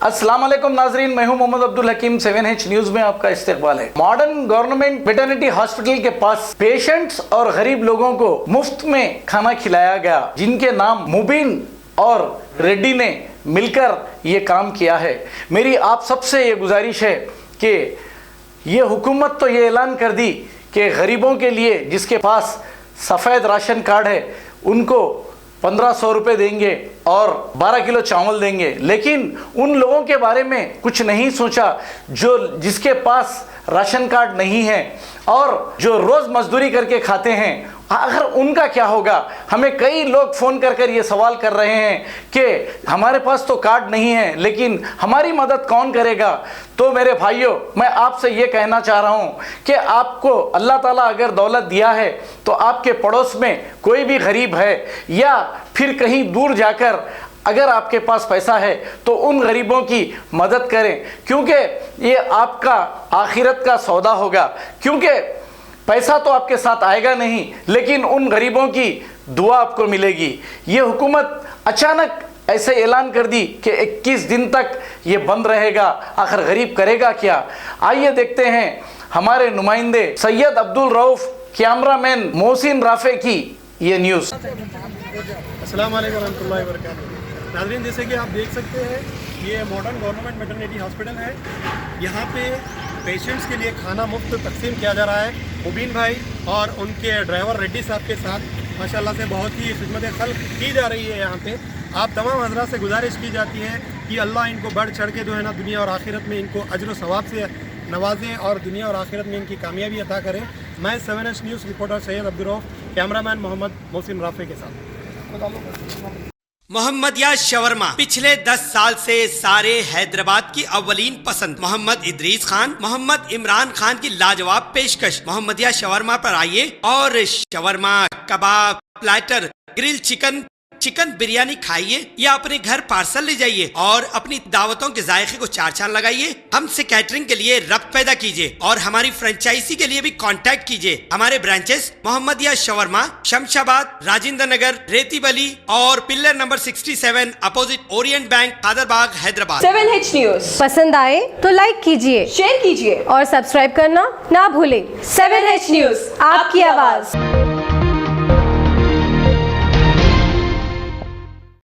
अस्सलाम वालेकुम नाजरीन, मैं हूं मोहम्मद अब्दुल हकीम। 7H न्यूज में आपका इस्तकबाल है। मॉडर्न गवर्नमेंट वेटरनिटी हॉस्पिटल के पास पेशेंट्स और गरीब लोगों को मुफ्त में खाना खिलाया गया, जिनके नाम मुबीन और रेड्डी ने मिलकर ये काम किया है। मेरी आप सबसे ये गुजारिश है कि ये हुकूमत तो ये ऐलान कर दी कि गरीबों के लिए जिसके पास सफ़ेद राशन कार्ड है उनको 1500 रुपये देंगे और 12 किलो चावल देंगे, लेकिन उन लोगों के बारे में कुछ नहीं सोचा जो जिसके पास राशन कार्ड नहीं है और जो रोज़ मजदूरी करके खाते हैं। अगर उनका क्या होगा? हमें कई लोग फ़ोन कर कर ये सवाल कर रहे हैं कि हमारे पास तो कार्ड नहीं है, लेकिन हमारी मदद कौन करेगा? तो मेरे भाइयों, मैं आपसे ये कहना चाह रहा हूँ कि आपको अल्लाह ताला अगर दौलत दिया है तो आपके पड़ोस में कोई भी गरीब है या फिर कहीं दूर जाकर अगर आपके पास पैसा है तो उन गरीबों की मदद करें, क्योंकि ये आपका आखिरत का सौदा होगा। क्योंकि पैसा तो आपके साथ आएगा नहीं, लेकिन उन गरीबों की दुआ आपको मिलेगी। ये हुकूमत अचानक ऐसे ऐलान कर दी कि 21 दिन तक ये बंद रहेगा। आखिर गरीब करेगा क्या? आइए देखते हैं हमारे नुमाइंदे सैयद अब्दुल रऊफ, कैमरामैन मोहसिन राफे की ये न्यूज़। अस्सलाम वालेकुम रहमतुल्लाहि व बरकातहू। नाज़रीन, जैसे कि आप देख सकते हैं, ये मॉडर्न गवर्नमेंट वेटरनिटी हॉस्पिटल है। यहाँ पे पेशेंट्स के लिए खाना मुफ्त तकसीम किया जा रहा है। मुबीन भाई और उनके ड्राइवर रेड्डी साहब के साथ माशाल्लाह से बहुत ही खिदमत खल्क की जा रही है। यहाँ पे आप तमाम हज़रात से गुजारिश की जाती है कि अल्लाह इनको बढ़ चढ़ के जो है ना दुनिया और आखिरत में इनको अजर व सवाब से नवाजें और दुनिया और आखिरत में इनकी कामयाबी अता करें। मैं 7H news reporter Syed Abdul Rauf, cameraman Mohammad Mohsin Rafe के साथ। मोहम्मदिया शवरमा पिछले 10 साल से सारे हैदराबाद की अव्वलीन पसंद। मोहम्मद इदरीस खान, मोहम्मद इमरान खान की लाजवाब पेशकश। मोहम्मदिया शवरमा पर आइए और shawarma, kebab, platter, grill chicken, chicken biryani खाइए या अपने घर पार्सल ले जाइए और अपनी दावतों के जायके को चार चांद लगाइए। हमसे कैटरिंग के लिए रब्त पैदा कीजिए और हमारी फ्रेंचाइजी के लिए भी कांटेक्ट कीजिए। हमारे ब्रांचेस मोहम्मदिया शवरमा, शमशाबाद, राजेंद्र नगर, रेती बली और pillar number 67 opposite Orient bank, Kadarbagh, Hyderabad. 7H news पसंद आए तो लाइक कीजिए, शेयर कीजिए और सब्सक्राइब करना ना भूलें। 7H न्यूज, आपकी आवाज।